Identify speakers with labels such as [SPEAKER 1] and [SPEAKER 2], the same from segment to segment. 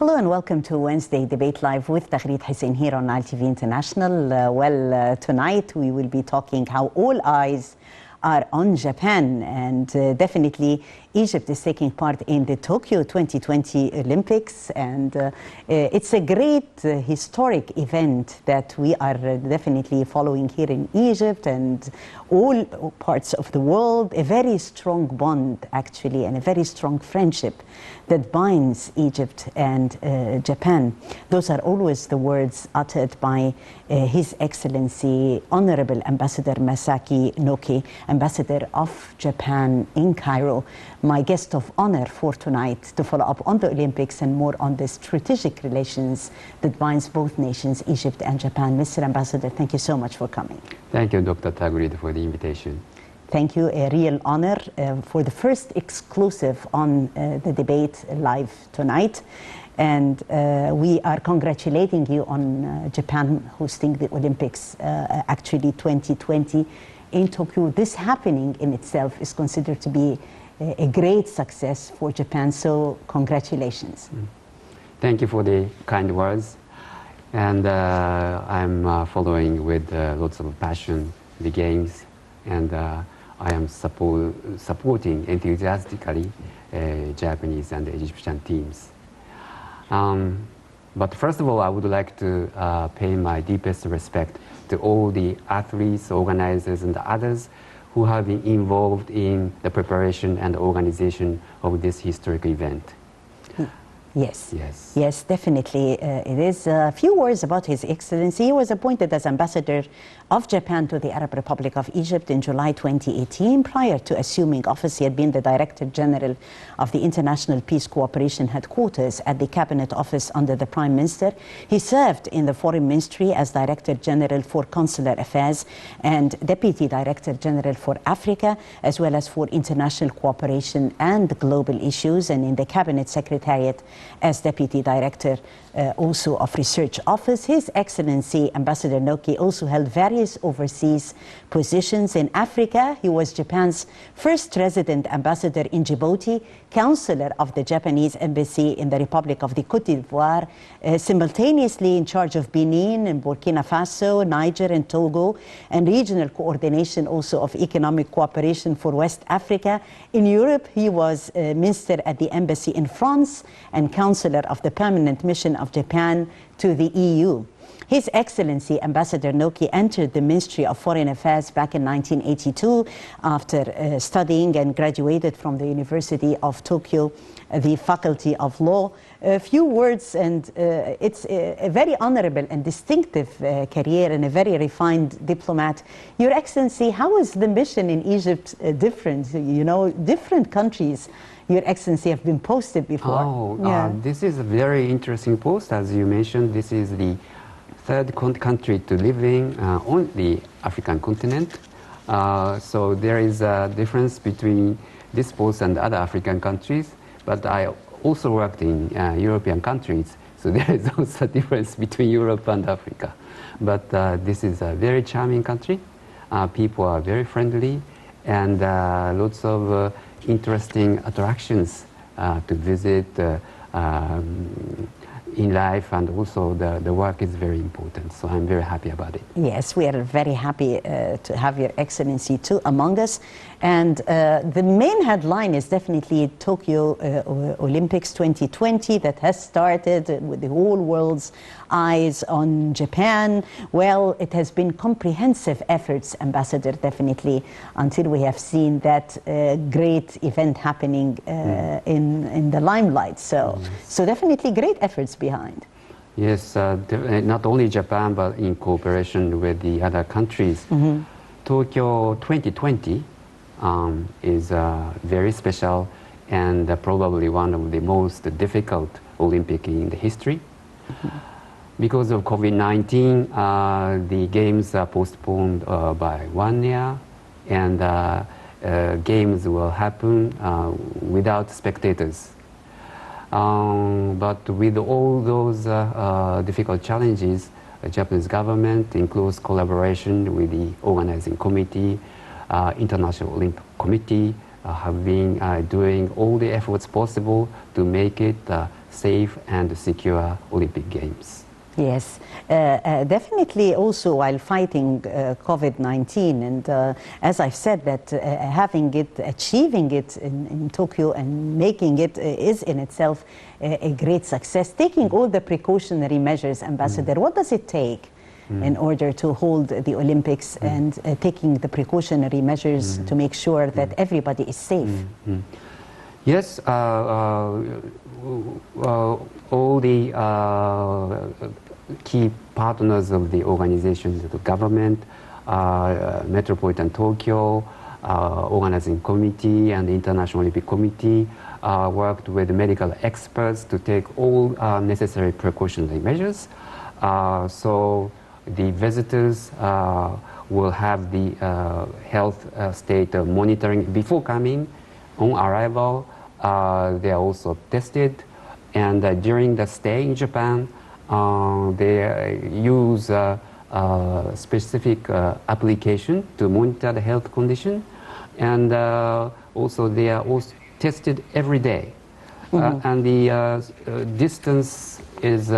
[SPEAKER 1] Hello and welcome to Wednesday Debate Live with Taghreed Hussein here on Nile TV International. Tonight we will be talking how all eyes are on Japan, and definitely Egypt is taking part in the Tokyo 2020 Olympics, and it's a great historic event that we are definitely following here in Egypt and all parts of the world. A very strong bond actually, and a very strong friendship that binds Egypt and Japan. Those are always the words uttered by His Excellency Honorable Ambassador Masaki Noke, Ambassador of Japan in Cairo, my guest of honor for tonight to follow up on the Olympics and more on the strategic relations that binds both nations, Egypt and Japan. Mr. Ambassador, thank you so much for coming.
[SPEAKER 2] Thank you, Dr. Taghreed, for the invitation.
[SPEAKER 1] Thank you, a real honor for the first exclusive on the debate live tonight. And we are congratulating you on Japan hosting the Olympics, actually 2020 in Tokyo. This happening in itself is considered to be a great success for Japan, so congratulations.
[SPEAKER 2] Thank you for the kind words. And I'm following with lots of passion the games, and I am supporting enthusiastically Japanese and Egyptian teams. But first of all, I would like to pay my deepest respect to all the athletes, organizers, and others who have been involved in the preparation and organization of this historic event.
[SPEAKER 1] Yes, yes, yes, definitely. It is. A few words about His Excellency. He was appointed as Ambassador of Japan to the Arab Republic of Egypt in July 2018. Prior to assuming office, he had been the Director General of the International Peace Cooperation Headquarters at the Cabinet Office under the Prime Minister. He served in the Foreign Ministry as Director General for Consular Affairs and Deputy Director General for Africa, as well as for International Cooperation and Global Issues, and in the Cabinet Secretariat as Deputy Director also of Research Office. His Excellency Ambassador Noke also held various overseas positions in Africa. He was Japan's first resident ambassador in Djibouti, counselor of the Japanese embassy in the Republic of the Côte d'Ivoire, simultaneously in charge of Benin and Burkina Faso, Niger and Togo, and regional coordination also of economic cooperation for West Africa. In Europe, he was minister at the embassy in France and counselor of the permanent mission of Japan to the EU. His Excellency Ambassador Noke entered the Ministry of Foreign Affairs back in 1982 after studying and graduated from the University of Tokyo, the Faculty of Law. A few words, and it's a very honorable and distinctive career, and a very refined diplomat. Your Excellency, how is the mission in Egypt different? You know, different countries, Your Excellency, have been posted before.
[SPEAKER 2] Oh, yeah. This is a very interesting post. As you mentioned, this is the third country to live in on the African continent. So there is a difference between this post and other African countries, but I also worked in European countries, so there is also a difference between Europe and Africa. But this is a very charming country. People are very friendly, and lots of interesting attractions to visit in life, and also the work is very important, so I'm very happy about it.
[SPEAKER 1] Yes, we are very happy to have Your Excellency too among us. And the main headline is definitely Tokyo Olympics 2020 that has started with the whole world's eyes on Japan. Well, it has been comprehensive efforts, Ambassador, definitely, until we have seen that great event happening in the limelight. So, so definitely great efforts behind.
[SPEAKER 2] Yes, not only Japan, but in cooperation with the other countries. Tokyo 2020 is very special and probably one of the most difficult Olympic in the history. Because of COVID-19, the games are postponed by 1 year, and games will happen without spectators. But with all those difficult challenges, the Japanese government, in close collaboration with the organizing committee, International Olympic Committee, have been doing all the efforts possible to make it safe and secure Olympic Games.
[SPEAKER 1] Yes, definitely also while fighting COVID-19, and as I've said that achieving it in Tokyo and making it is in itself a great success. Taking all the precautionary measures, Ambassador, what does it take in order to hold the Olympics and taking the precautionary measures to make sure that everybody is safe?
[SPEAKER 2] Yes, all the key partners of the organization, the government, Metropolitan Tokyo, organizing committee and the International Olympic Committee worked with medical experts to take all necessary precautionary measures. So the visitors will have the health state monitoring before coming. On arrival, they are also tested, and during the stay in Japan, they use specific application to monitor the health condition, and also they are also tested every day. And the distance is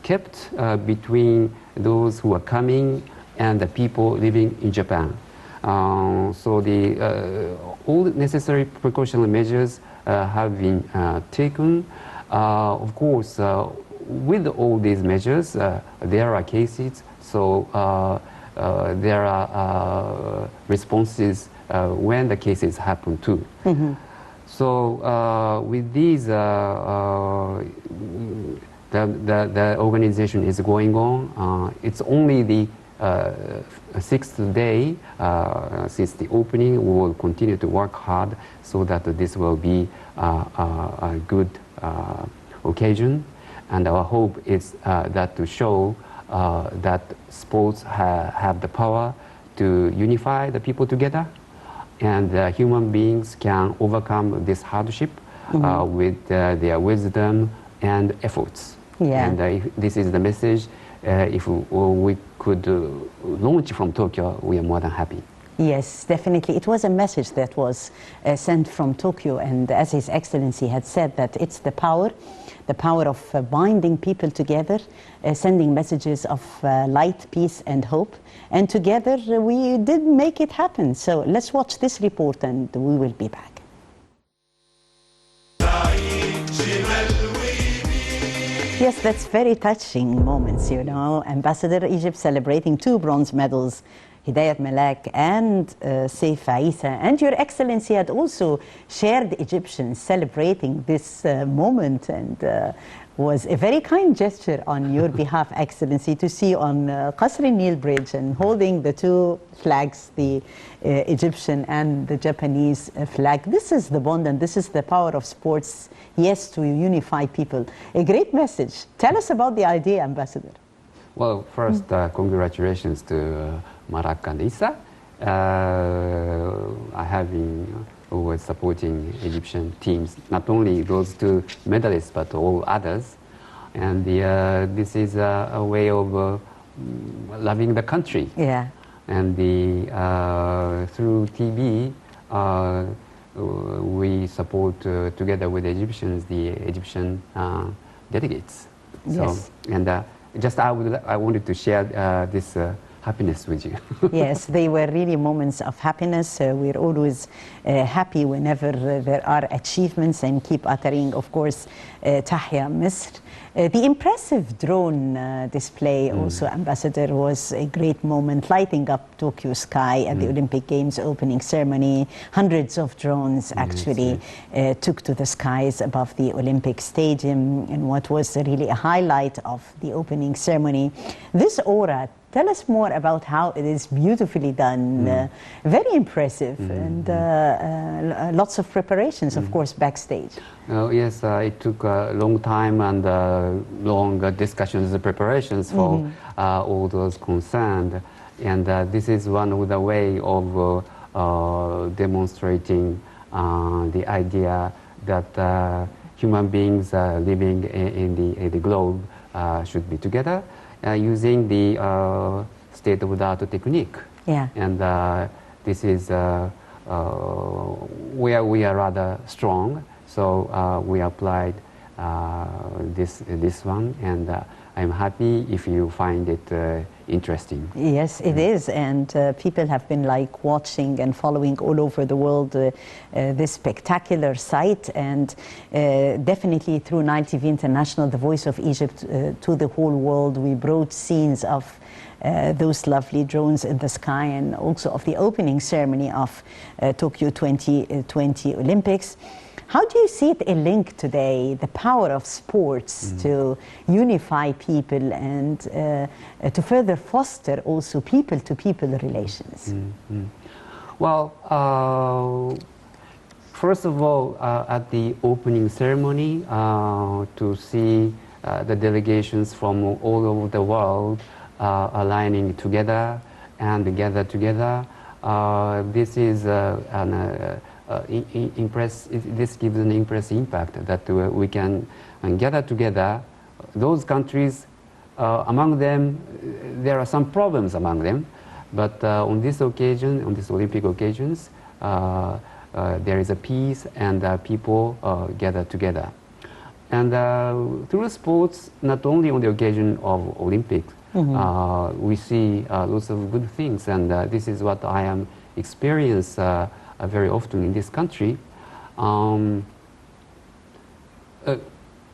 [SPEAKER 2] kept between those who are coming and the people living in Japan. So all necessary precautionary measures have been taken. Of course, with all these measures, there are cases, so there are responses when the cases happen too. So with these, the organization is going on. It's only the sixth day since the opening. We will continue to work hard so that this will be a good occasion. And our hope is that to show that sports have the power to unify the people together, and human beings can overcome this hardship with their wisdom and efforts.
[SPEAKER 1] Yeah.
[SPEAKER 2] And this is the message. If we could launch from Tokyo, we are more than happy.
[SPEAKER 1] Yes, definitely. It was a message that was sent from Tokyo, and as His Excellency had said, that it's the power of binding people together, sending messages of light, peace, and hope. And together we did make it happen. So let's watch this report and we will be back. Yes, that's very touching moments, you know. Ambassador Egypt celebrating 2 bronze medals, Hidayat Malak and Saif Isa. And Your Excellency had also shared Egyptians celebrating this moment, and was a very kind gesture on your behalf, Excellency, to see on Qasr al-Nil Bridge and holding the 2 flags, the Egyptian and the Japanese flag. This is the bond and this is the power of sports, yes, to unify people. A great message. Tell us about the idea, Ambassador.
[SPEAKER 2] Well, first, congratulations to Malak and Isa. I have been always supporting Egyptian teams, not only those 2 medalists, but all others. And this is a way of loving the country.
[SPEAKER 1] Yeah.
[SPEAKER 2] And through TV, we support together with the Egyptians, the Egyptian delegates.
[SPEAKER 1] Yes.
[SPEAKER 2] So, and I wanted to share this happiness with you.
[SPEAKER 1] Yes, they were really moments of happiness. We're always happy whenever there are achievements, and keep uttering, of course, Tahya Misr. The impressive drone display also, Ambassador, was a great moment, lighting up Tokyo sky at the Olympic Games opening ceremony. Hundreds of drones actually took to the skies above the Olympic Stadium, and what was really a highlight of the opening ceremony. This aura, tell us more about how it is beautifully done. Very impressive, and lots of preparations, of course, backstage.
[SPEAKER 2] Yes, it took a long time and long discussions and preparations for all those concerned. And this is one of the way of demonstrating the idea that human beings living in the globe should be together, using the state-of-the-art technique.
[SPEAKER 1] Yeah.
[SPEAKER 2] And this is where we are rather strong, so we applied this one, and I'm happy if you find it interesting.
[SPEAKER 1] Yes, it is, and people have been like watching and following all over the world this spectacular site, and definitely through Nile TV International, the Voice of Egypt, to the whole world. We brought scenes of those lovely drones in the sky, and also of the opening ceremony of Tokyo 2020 Olympics. How do you see it a link today, the power of sports to unify people and to further foster also people-to-people relations?
[SPEAKER 2] Well, first of all, at the opening ceremony, to see the delegations from all over the world aligning together and gather together, this is this gives an impressive impact that we can gather together those countries. Among them, there are some problems among them, but on this occasion, on these Olympic occasions, there is a peace and people gather together. And through sports, not only on the occasion of Olympics, we see lots of good things, and this is what I am experience very often in this country.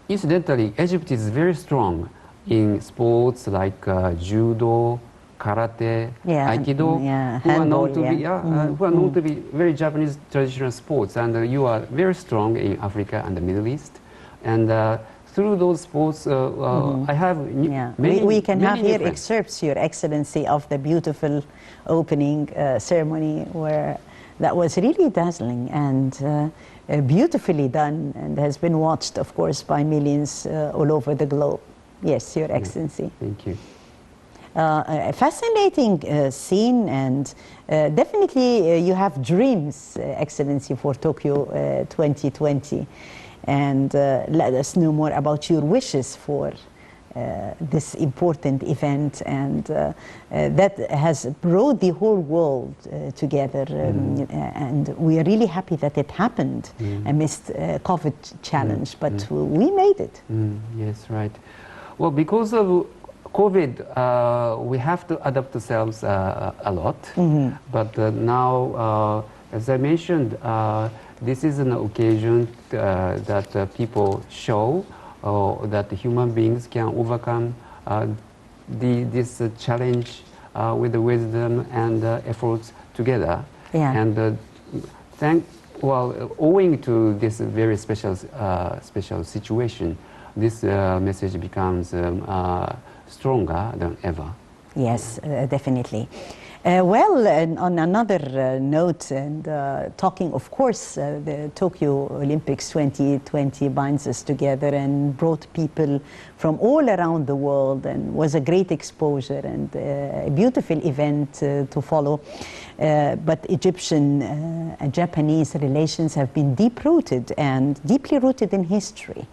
[SPEAKER 2] Incidentally, Egypt is very strong in sports like judo, karate, aikido, who are known to be who are known to be very Japanese traditional sports, and you are very strong in Africa and the Middle East, and through those sports, I have many.
[SPEAKER 1] We can have here
[SPEAKER 2] friends.
[SPEAKER 1] excerpts, Your Excellency, of the beautiful opening ceremony, where that was really dazzling and beautifully done, and has been watched, of course, by millions all over the globe. Yes, Your Excellency.
[SPEAKER 2] Thank you.
[SPEAKER 1] A fascinating scene, and definitely you have dreams, Excellency, for Tokyo 2020. And let us know more about your wishes for this important event, and that has brought the whole world together, and we are really happy that it happened amidst COVID challenge, but we made it.
[SPEAKER 2] Yes, right. Well, because of COVID, we have to adapt ourselves a lot, but now, as I mentioned, this is an occasion that people show that human beings can overcome this challenge with the wisdom and efforts together. And owing to this very special situation, this message becomes stronger than ever.
[SPEAKER 1] Yes, definitely. Well, on another note, and talking, of course, the Tokyo Olympics 2020 binds us together and brought people from all around the world, and was a great exposure and a beautiful event to follow. But Egyptian and Japanese relations have been deep-rooted and deeply rooted in history.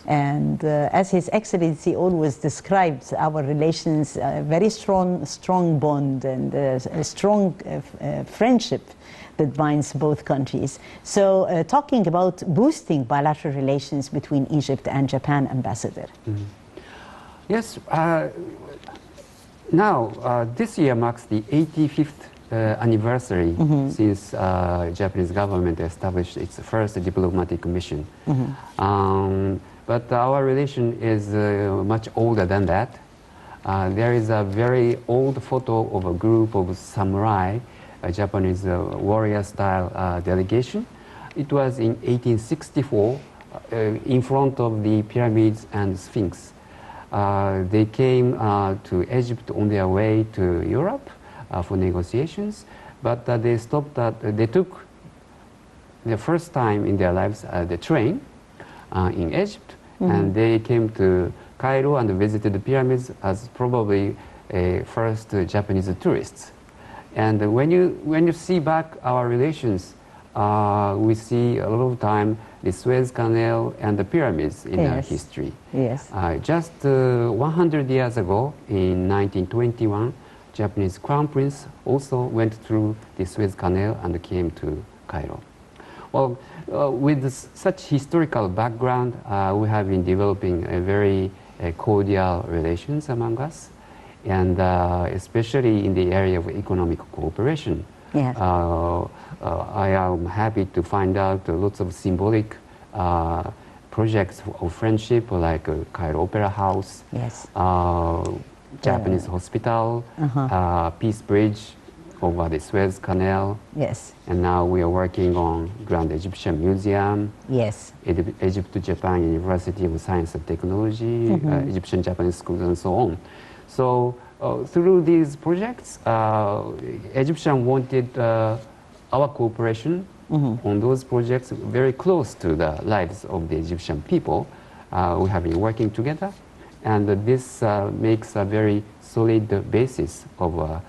[SPEAKER 1] And as His Excellency always describes our relations, a very strong bond and a strong friendship that binds both countries. So talking about boosting bilateral relations between Egypt and Japan, Ambassador.
[SPEAKER 2] Yes, now this year marks the 85th anniversary since Japanese government established its first diplomatic mission. But our relation is much older than that. There is a very old photo of a group of samurai, a Japanese warrior-style delegation. It was in 1864 in front of the pyramids and Sphinx. They came to Egypt on their way to Europe for negotiations, but they stopped they took the first time in their lives the train in Egypt, and they came to Cairo and visited the pyramids as probably first Japanese tourists. And when you see back our relations, we see a lot of time the Suez Canal and the pyramids in our history.
[SPEAKER 1] Yes.
[SPEAKER 2] Just 100 years ago, in 1921, Japanese Crown Prince also went through the Suez Canal and came to Cairo. Well, with such historical background, we have been developing a very cordial relations among us, and especially in the area of economic cooperation.
[SPEAKER 1] Yes.
[SPEAKER 2] I am happy to find out lots of symbolic projects of friendship, like Cairo Opera House,
[SPEAKER 1] Yes.
[SPEAKER 2] Japanese hospital,
[SPEAKER 1] Uh-huh.
[SPEAKER 2] Peace Bridge over the Suez Canal.
[SPEAKER 1] Yes.
[SPEAKER 2] And now we are working on Grand Egyptian Museum,
[SPEAKER 1] Yes.
[SPEAKER 2] Egypt-Japan University of Science and Technology, Egyptian Japanese schools, and so on. So through these projects, Egyptian wanted our cooperation on those projects very close to the lives of the Egyptian people. We have been working together, and this makes a very solid basis of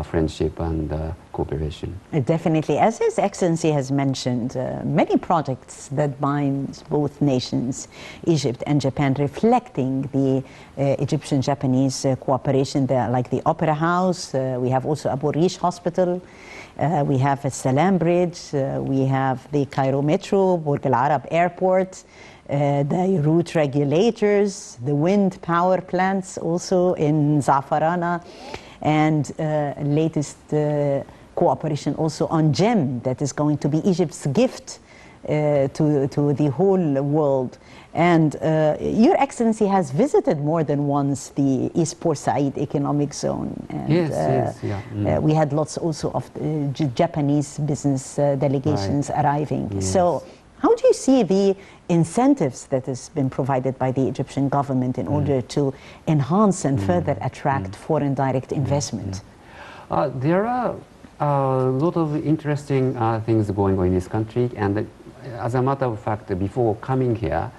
[SPEAKER 2] friendship and cooperation.
[SPEAKER 1] Definitely. As His Excellency has mentioned, many projects that bind both nations, Egypt and Japan, reflecting the Egyptian-Japanese cooperation, like the Opera House. We have also Abu Rish Hospital. We have a Salam Bridge. We have the Cairo Metro, Burj Al Arab Airport, the route regulators, the wind power plants also in Zafarana, and latest cooperation also on GEM, that is going to be Egypt's gift to the whole world. And Your Excellency has visited more than once the East Port Said Economic Zone. And, we had lots also of Japanese business delegations arriving.
[SPEAKER 2] Yes.
[SPEAKER 1] So how do you see the incentives that has been provided by the Egyptian government in order to enhance and further attract foreign direct investment?
[SPEAKER 2] There are a lot of interesting things going on in this country, and as a matter of fact, before coming here,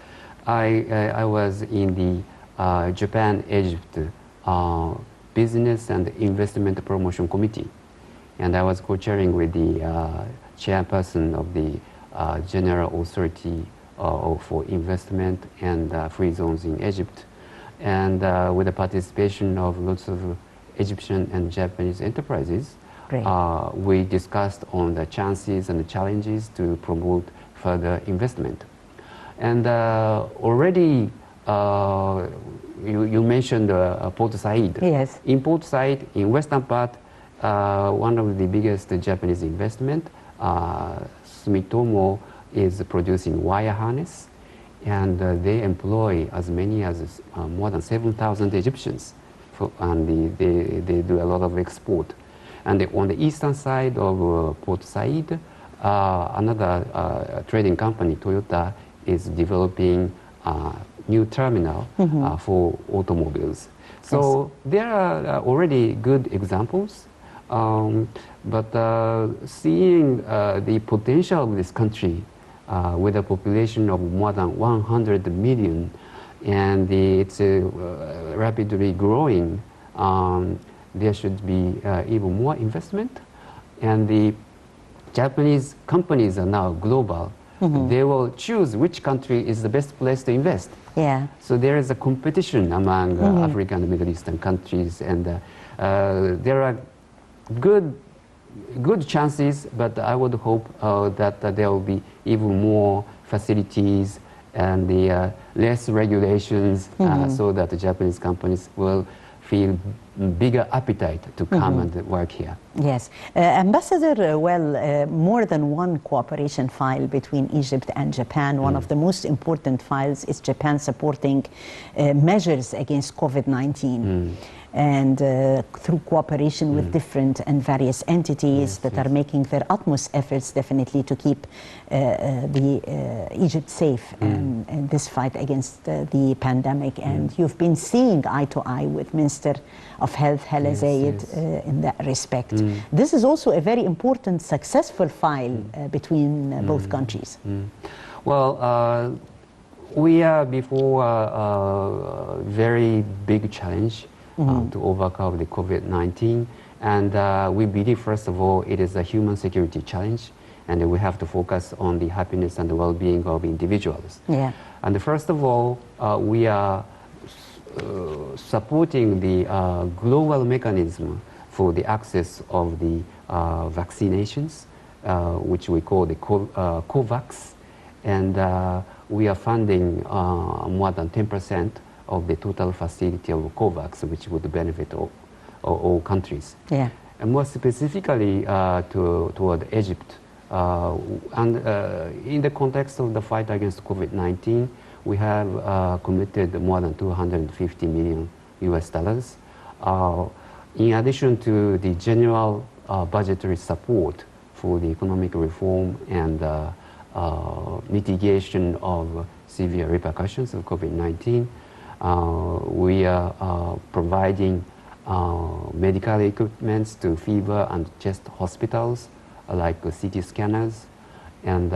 [SPEAKER 2] I was in the Japan-Egypt Business and Investment Promotion Committee, and I was co-chairing with the chairperson of the General Authority for Investment and Free Zones in Egypt, and with the participation of lots of Egyptian and Japanese enterprises. We discussed on the chances and the challenges to promote further investment. And already you mentioned Port Said.
[SPEAKER 1] Yes.
[SPEAKER 2] In Port Said, in western part, one of the biggest Japanese investment, Sumitomo is producing wire harness, and they employ as many as more than 7,000 Egyptians, and they do a lot of export. And on the eastern side of Port Said, another trading company, Toyota, is developing a new terminal for automobiles. So there are already good examples, but seeing the potential of this country with a population of more than 100 million, and it's rapidly growing, there should be even more investment. And the Japanese companies are now global. They will choose which country is the best place to invest.
[SPEAKER 1] Yeah.
[SPEAKER 2] So there is a competition among African and Middle Eastern countries, and there are good chances, but I would hope that there will be even more facilities and the less regulations, so that the Japanese companies will feel bigger appetite to come and work here.
[SPEAKER 1] Yes. Ambassador, more than one cooperation file between Egypt and Japan. One of the most important files is Japan supporting measures against COVID-19. And through cooperation with different and various entities that are making their utmost efforts definitely to keep Egypt safe in this fight against the pandemic. And you've been seeing eye to eye with Minister of Health, Hala Zayed, in that respect. This is also a very important, successful file between both countries.
[SPEAKER 2] Well, we are before a very big challenge to overcome the COVID-19. And we believe, first of all, it is a human security challenge, and we have to focus on the happiness and the well-being of individuals.
[SPEAKER 1] Yeah.
[SPEAKER 2] And first of all, we are supporting the global mechanism for the access of the vaccinations which we call the COVAX, and we are funding more than 10% of the total facility of COVAX, which would benefit all countries.
[SPEAKER 1] Yeah.
[SPEAKER 2] And more specifically toward Egypt, and in the context of the fight against COVID-19, we have committed more than $250 million US. In addition to the general budgetary support for the economic reform and mitigation of severe repercussions of COVID-19, we are providing medical equipments to fever and chest hospitals like CT scanners, and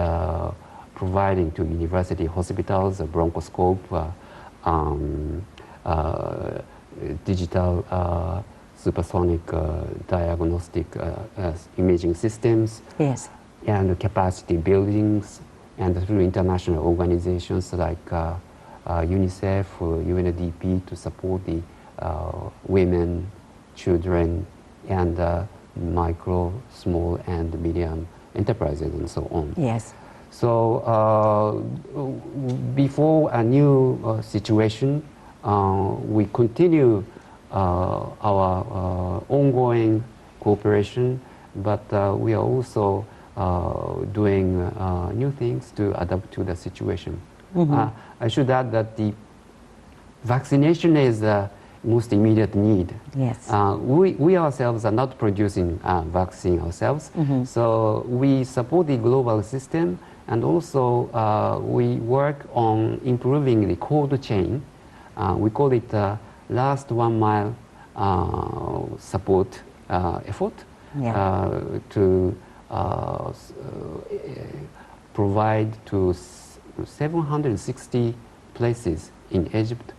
[SPEAKER 2] providing to university hospitals a bronchoscope, digital supersonic diagnostic imaging systems,
[SPEAKER 1] yes,
[SPEAKER 2] and capacity buildings, and through international organizations like UNICEF or UNDP to support the women, children, and micro, small, and medium enterprises, and so on.
[SPEAKER 1] yes.
[SPEAKER 2] So before a new situation, we continue our ongoing cooperation, but we are also doing new things to adapt to the situation. I should add that the vaccination is the most immediate need.
[SPEAKER 1] Yes.
[SPEAKER 2] We ourselves are not producing vaccine ourselves, so we support the global system, and also we work on improving the cold chain. We call it last 1 mile support effort,
[SPEAKER 1] Yeah.
[SPEAKER 2] to provide to 760 places in Egypt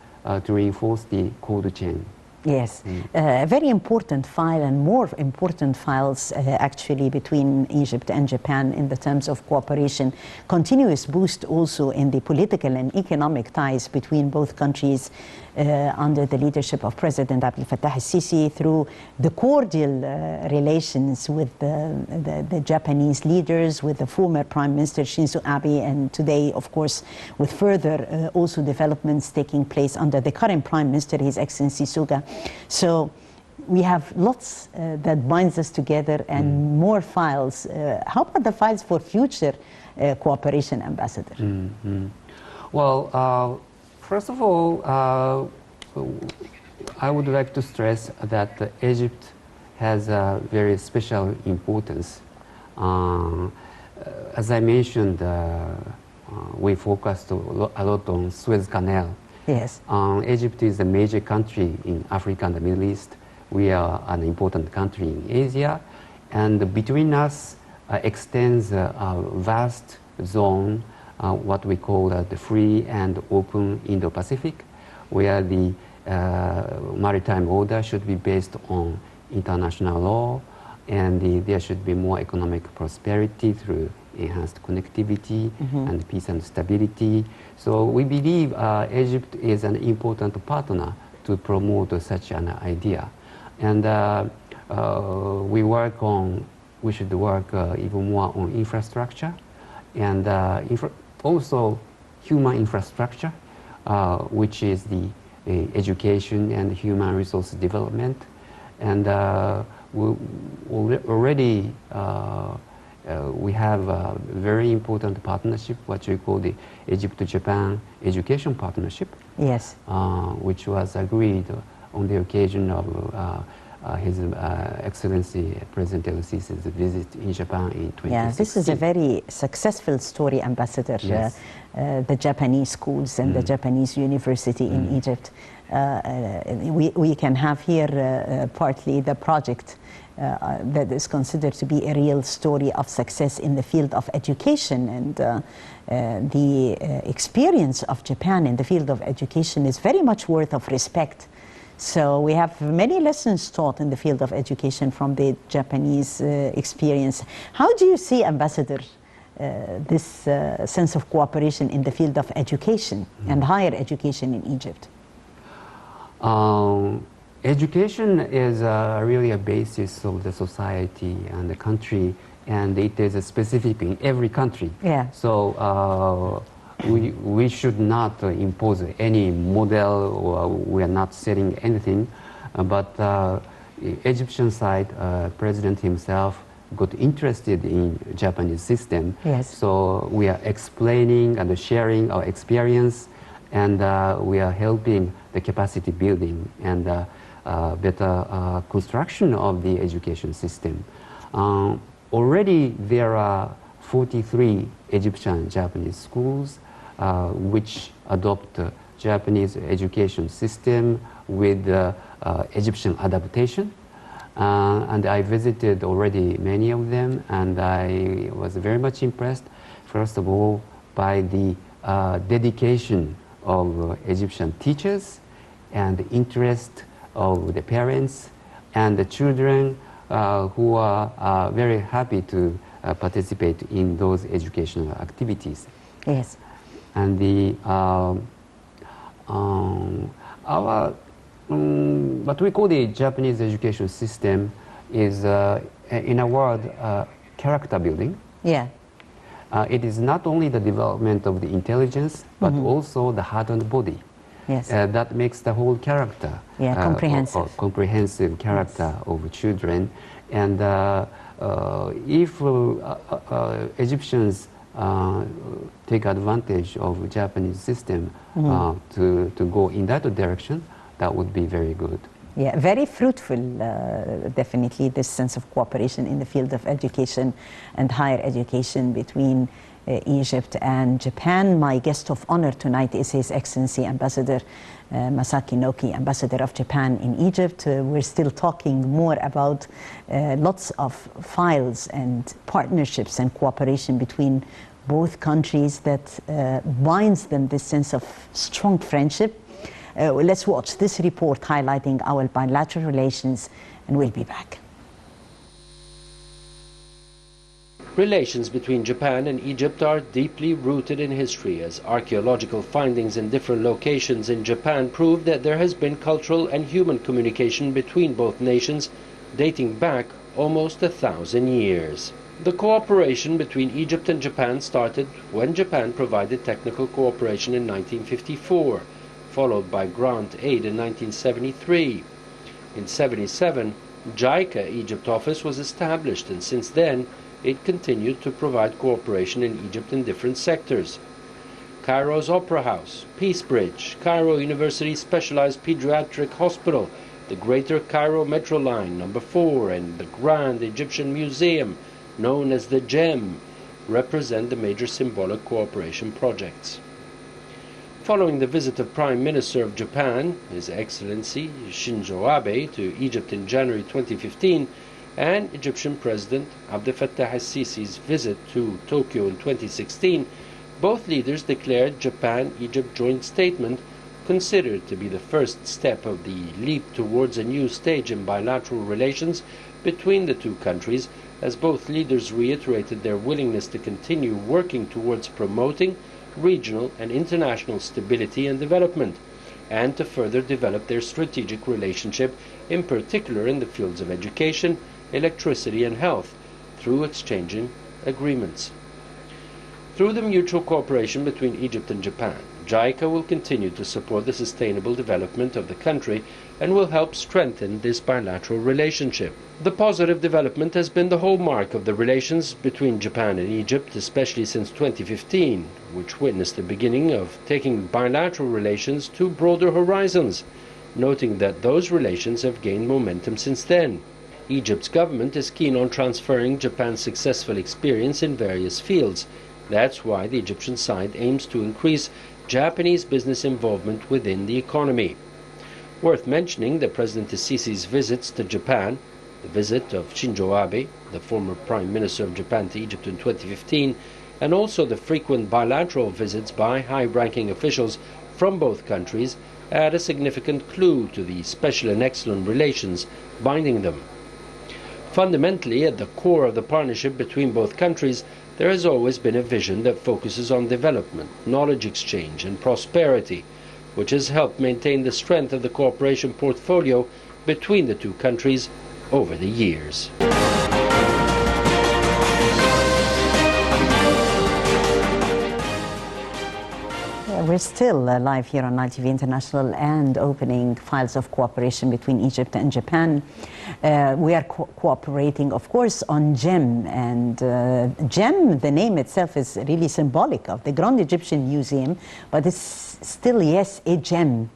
[SPEAKER 2] to reinforce the cold chain.
[SPEAKER 1] Yes, a very important file, and more important files actually between Egypt and Japan in the terms of cooperation. Continuous boost also in the political and economic ties between both countries under the leadership of President Abdel Fattah al-Sisi, through the cordial relations with the Japanese leaders, with the former Prime Minister Shinzo Abe, and today, of course, with further also developments taking place under the current Prime Minister, His Excellency Suga. So we have lots that binds us together, and more files. How about the files for future cooperation, Ambassador?
[SPEAKER 2] Well, first of all, I would like to stress that Egypt has a very special importance. As I mentioned, we focused a lot on Suez Canal.
[SPEAKER 1] Yes.
[SPEAKER 2] Egypt is a major country in Africa and the Middle East. We are an important country in Asia, and between us extends a vast zone, what we call the free and open Indo-Pacific, where the maritime order should be based on international law, and there should be more economic prosperity through enhanced connectivity and peace and stability. So we believe Egypt is an important partner to promote such an idea. And we should work even more on infrastructure, and also human infrastructure, which is the education and human resource development. And we already we have a very important partnership, what we call the Egypt-Japan Education Partnership.
[SPEAKER 1] Yes.
[SPEAKER 2] Which was agreed on the occasion of His Excellency President El-Sisi's visit in Japan in 2016.
[SPEAKER 1] Yeah, this is a very successful story, Ambassador.
[SPEAKER 2] Yes.
[SPEAKER 1] The Japanese schools and the Japanese university in Egypt. We can have here partly the project that is considered to be a real story of success in the field of education, and the experience of Japan in the field of education is very much worth of respect. So we have many lessons taught in the field of education from the Japanese experience. How do you see, Ambassador, this sense of cooperation in the field of education and higher education in Egypt?
[SPEAKER 2] Education is really a basis of the society and the country, and it is specific in every country.
[SPEAKER 1] Yeah.
[SPEAKER 2] So we should not impose any model, or we are not setting anything. But Egyptian side, President himself got interested in Japanese system.
[SPEAKER 1] Yes.
[SPEAKER 2] So we are explaining and sharing our experience, and we are helping the capacity building and better construction of the education system. Already there are 43 Egyptian Japanese schools which adopt Japanese education system with Egyptian adaptation. And I visited already many of them, and I was very much impressed, first of all, by the dedication of Egyptian teachers and the interest of the parents and the children who are very happy to participate in those educational activities.
[SPEAKER 1] Yes.
[SPEAKER 2] And the what we call the Japanese education system is, in a word, character building.
[SPEAKER 1] Yeah.
[SPEAKER 2] It is not only the development of the intelligence, but also the heart and body.
[SPEAKER 1] Yes.
[SPEAKER 2] That makes the whole character.
[SPEAKER 1] Yeah, comprehensive.
[SPEAKER 2] Comprehensive character of children. And if Egyptians take advantage of Japanese system to go in that direction, that would be very good.
[SPEAKER 1] Yeah, very fruitful, definitely, this sense of cooperation in the field of education and higher education between Egypt and Japan. My guest of honor tonight is His Excellency Ambassador Masaki Noke, Ambassador of Japan in Egypt. We're still talking more about lots of files and partnerships and cooperation between both countries that binds them this sense of strong friendship. Let's watch this report highlighting our bilateral relations, and we'll be back.
[SPEAKER 3] Relations between Japan and Egypt are deeply rooted in history, as archaeological findings in different locations in Japan prove that there has been cultural and human communication between both nations dating back almost 1,000 years. The cooperation between Egypt and Japan started when Japan provided technical cooperation in 1954, followed by grant aid in 1973. In 1977, JICA Egypt office was established, and since then it continued to provide cooperation in Egypt in different sectors. Cairo's Opera House, Peace Bridge, Cairo University Specialized Pediatric Hospital, the Greater Cairo Metro Line No. 4, and the Grand Egyptian Museum, known as the GEM, represent the major symbolic cooperation projects. Following the visit of Prime Minister of Japan, His Excellency Shinzo Abe, to Egypt in January 2015, and Egyptian President Abdel Fattah al-Sisi's visit to Tokyo in 2016, both leaders declared Japan-Egypt joint statement considered to be the first step of the leap towards a new stage in bilateral relations between the two countries, as both leaders reiterated their willingness to continue working towards promoting regional and international stability and development, and to further develop their strategic relationship, in particular in the fields of education, electricity and health, through exchanging agreements. Through the mutual cooperation between Egypt and Japan, JICA will continue to support the sustainable development of the country and will help strengthen this bilateral relationship. The positive development has been the hallmark of the relations between Japan and Egypt, especially since 2015, which witnessed the beginning of taking bilateral relations to broader horizons, noting that those relations have gained momentum since then. Egypt's government is keen on transferring Japan's successful experience in various fields. That's why the Egyptian side aims to increase Japanese business involvement within the economy. Worth mentioning that President Sisi's visits to Japan, the visit of Shinzo Abe, the former Prime Minister of Japan, to Egypt in 2015, and also the frequent bilateral visits by high-ranking officials from both countries add a significant clue to the special and excellent relations binding them. Fundamentally, at the core of the partnership between both countries, there has always been a vision that focuses on development, knowledge exchange, and prosperity, which has helped maintain the strength of the cooperation portfolio between the two countries over the years.
[SPEAKER 1] We're still live here on Nile TV International and opening files of cooperation between Egypt and Japan. We are cooperating, of course, on GEM. And GEM, the name itself is really symbolic of the Grand Egyptian Museum, but it's still, yes, a gem.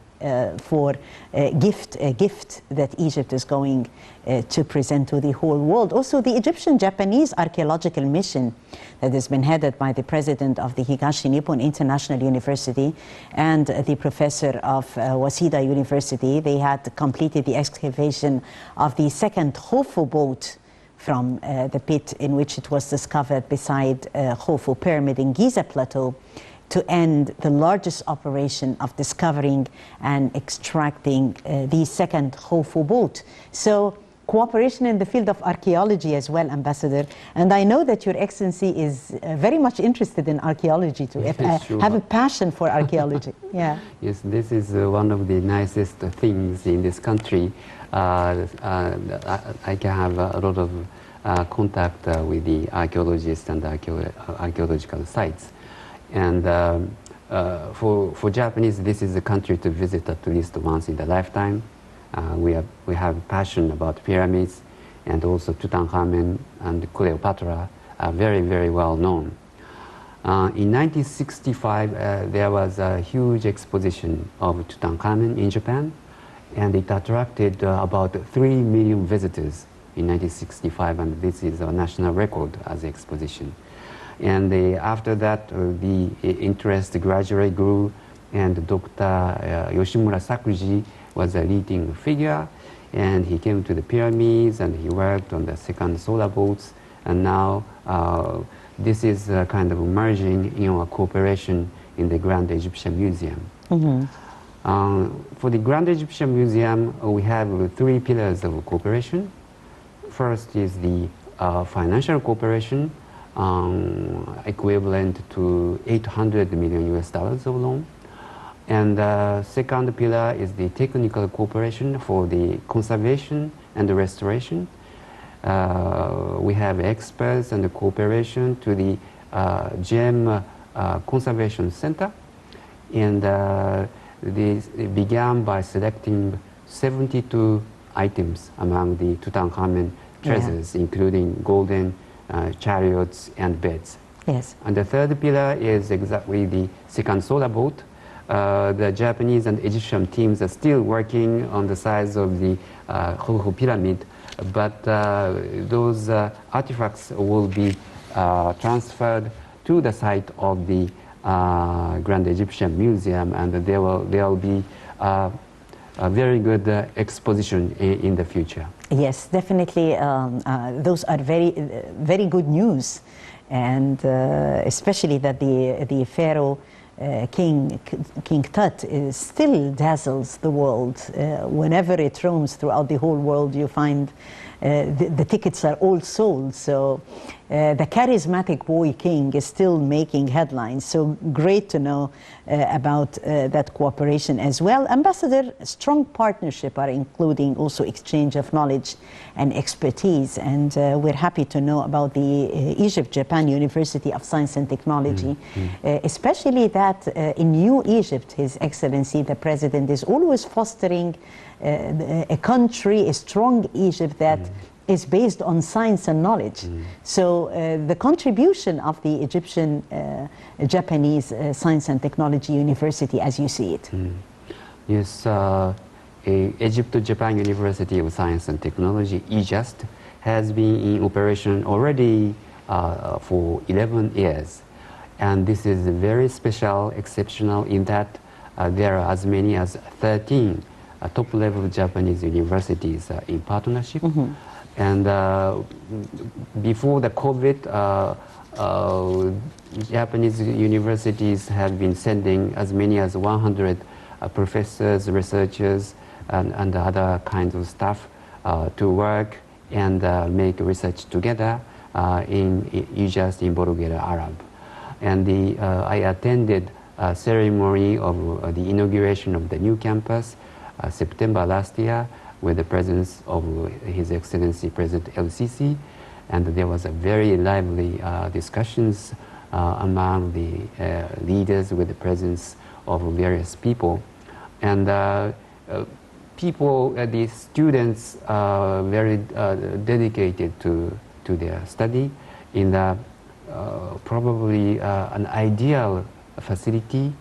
[SPEAKER 1] For a gift that Egypt is going to present to the whole world. Also, the Egyptian-Japanese archaeological mission that has been headed by the president of the Higashi Nippon International University and the professor of Waseda University, they had completed the excavation of the second Khufu boat from the pit in which it was discovered beside Khufu Pyramid in Giza Plateau, to end the largest operation of discovering and extracting the second Khufu boat. So cooperation in the field of archaeology as well, Ambassador. And I know that Your Excellency is very much interested in archaeology too,
[SPEAKER 2] Sure.
[SPEAKER 1] have a passion for archaeology. Yeah.
[SPEAKER 2] Yes, this is one of the nicest things in this country. I can have a lot of contact with the archaeologists and archaeological sites. And for Japanese, this is a country to visit at least once in a lifetime. We have passion about pyramids, and also Tutankhamen and Cleopatra are very, very well known. In 1965, there was a huge exposition of Tutankhamen in Japan, and it attracted about 3 million visitors in 1965, and this is a national record as an exposition. And after that, the interest gradually grew, and Dr. Yoshimura Sakuji was a leading figure, and he came to the pyramids, and he worked on the second solar boats, and now this is kind of merging a cooperation in the Grand Egyptian Museum. Mm-hmm. For the Grand Egyptian Museum, we have 3 pillars of cooperation. First is the financial cooperation, equivalent to $800 million of loan. And the second pillar is the technical cooperation for the conservation and the restoration. We have experts and the cooperation to the GEM Conservation Center. And this began by selecting 72 items among the Tutankhamen treasures, including golden chariots and beds.
[SPEAKER 1] Yes.
[SPEAKER 2] And the third pillar is exactly the second solar boat. The Japanese and Egyptian teams are still working on the size of the Khufu pyramid, but those artifacts will be transferred to the site of the Grand Egyptian Museum, and there will be a very good exposition in the future.
[SPEAKER 1] Yes, definitely. Those are very good news, and especially that the Pharaoh King Tut still dazzles the world. Whenever it roams throughout the whole world, you find the tickets are all sold. So the charismatic boy king is still making headlines. So great to know about that cooperation as well. Ambassador, strong partnership are including also exchange of knowledge and expertise. And we're happy to know about the Egypt-Japan University of Science and Technology, especially that in New Egypt, His Excellency, the President, is always fostering a country, a strong Egypt that is based on science and knowledge. So the contribution of the Egyptian Japanese Science and Technology University, as you see it.
[SPEAKER 2] Yes, Egypt-Japan University of Science and Technology, EJUST, has been in operation already for 11 years. And this is very special, exceptional in that there are as many as 13 top-level Japanese universities in partnership. And before the COVID, Japanese universities have been sending as many as 100 professors, researchers, and other kinds of staff to work and make research together in EJUST in Borogera, Arab. And I attended a ceremony of the inauguration of the new campus September last year, with the presence of His Excellency President El-Sisi, and there was a very lively discussions among the leaders, with the presence of various people. And the students are very dedicated to their study in probably an ideal facility.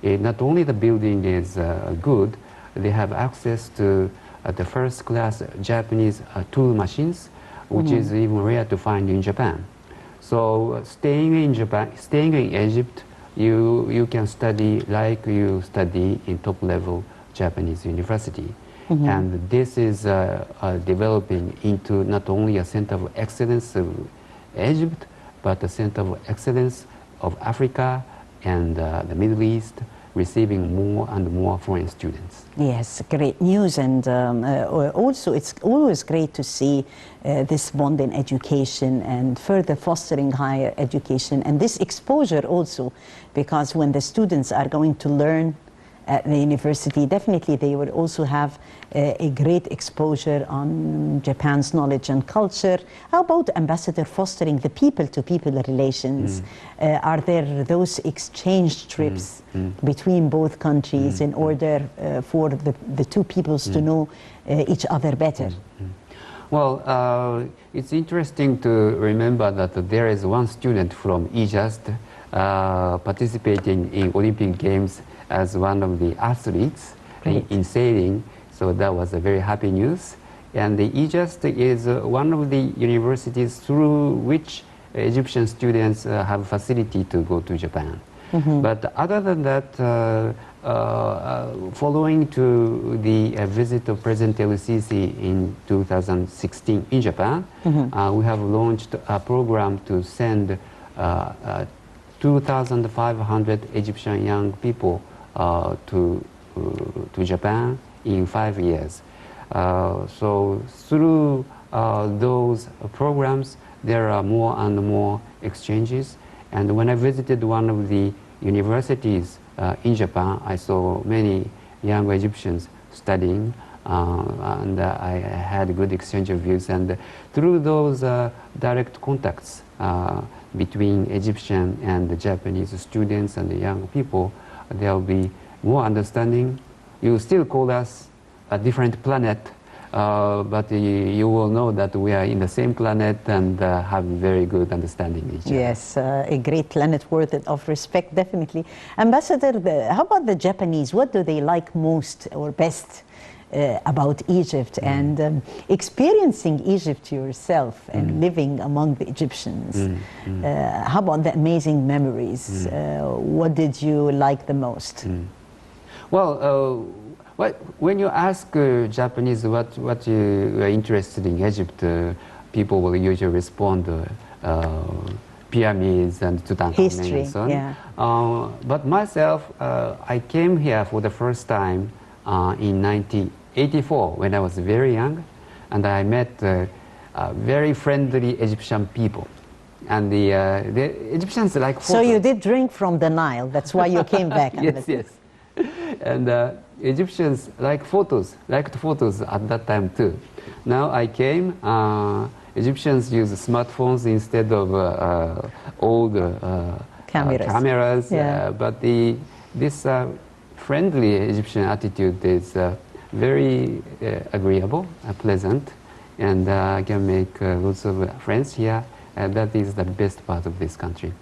[SPEAKER 2] Not only the building is good, they have access to the first class Japanese tool machines, which is even rare to find in Japan. So staying in Egypt, you can study like you study in top level Japanese university. And this is developing into not only a center of excellence of Egypt, but a center of excellence of Africa and the Middle East, receiving more and more foreign students.
[SPEAKER 1] Yes, great news. And also it's always great to see this bond in education and further fostering higher education and this exposure also, because when the students are going to learn at the university, definitely they will also have a great exposure on Japan's knowledge and culture. How about, Ambassador, fostering the people-to-people relations? Are there those exchange trips between both countries in order for the two peoples to know each other better?
[SPEAKER 2] Well, it's interesting to remember that there is one student from Egypt participating in Olympic Games as one of the athletes in sailing. So that was a very happy news. And the Egypt is one of the universities through which Egyptian students have facility to go to Japan. But other than that, following to the visit of President El-Sisi in 2016 in Japan, we have launched a program to send 2,500 Egyptian young people to Japan in 5 years. So through those programs, there are more and more exchanges. And when I visited one of the universities in Japan, I saw many young Egyptians studying, and I had a good exchange of views. And through those direct contacts between Egyptian and the Japanese students and the young people, there will be more understanding. You still call us a different planet, but you will know that we are in the same planet and have very good understanding of each other.
[SPEAKER 1] Yes, a great planet worthy of respect, definitely. Ambassador, how about the Japanese? What do they like most or best about Egypt and experiencing Egypt yourself and living among the Egyptians? How about the amazing memories? What did you like the most?
[SPEAKER 2] Well, when you ask Japanese what you are interested in Egypt, people will usually respond pyramids and Tutankhamun
[SPEAKER 1] History,
[SPEAKER 2] and so on.
[SPEAKER 1] yeah.
[SPEAKER 2] But myself, I came here for the first time in 1984 when I was very young, and I met very friendly Egyptian people. And the Egyptians like photos.
[SPEAKER 1] So you did drink from the Nile, that's why you came back.
[SPEAKER 2] Yes. And Egyptians liked photos at that time too. Now I came, Egyptians use smartphones instead of old cameras.
[SPEAKER 1] Yeah.
[SPEAKER 2] But this friendly Egyptian attitude is very agreeable, pleasant, and can make lots of friends here. That is the best part of this country.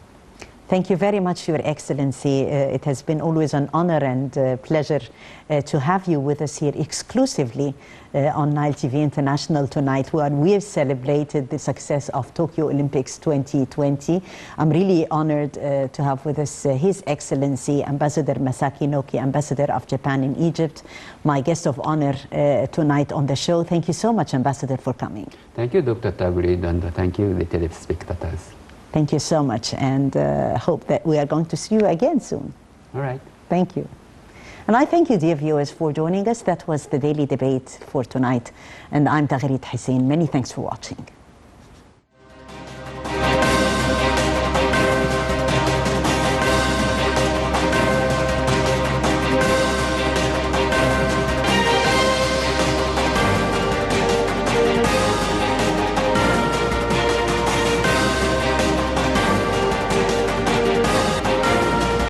[SPEAKER 1] Thank you very much, Your Excellency. It has been always an honor and pleasure to have you with us here exclusively on Nile TV International tonight, where we have celebrated the success of Tokyo Olympics 2020. I'm really honored to have with us His Excellency Ambassador Masaki Noke, Ambassador of Japan in Egypt, my guest of honor tonight on the show. Thank you so much, Ambassador, for coming.
[SPEAKER 2] Thank you, Dr. Tagrid, and thank you, the telespectators.
[SPEAKER 1] Thank you so much, and hope that we are going to see you again soon.
[SPEAKER 2] All right.
[SPEAKER 1] Thank you. And I thank you, dear viewers, for joining us. That was the Daily Debate for tonight. And I'm Tagrid Hussein. Many thanks for watching.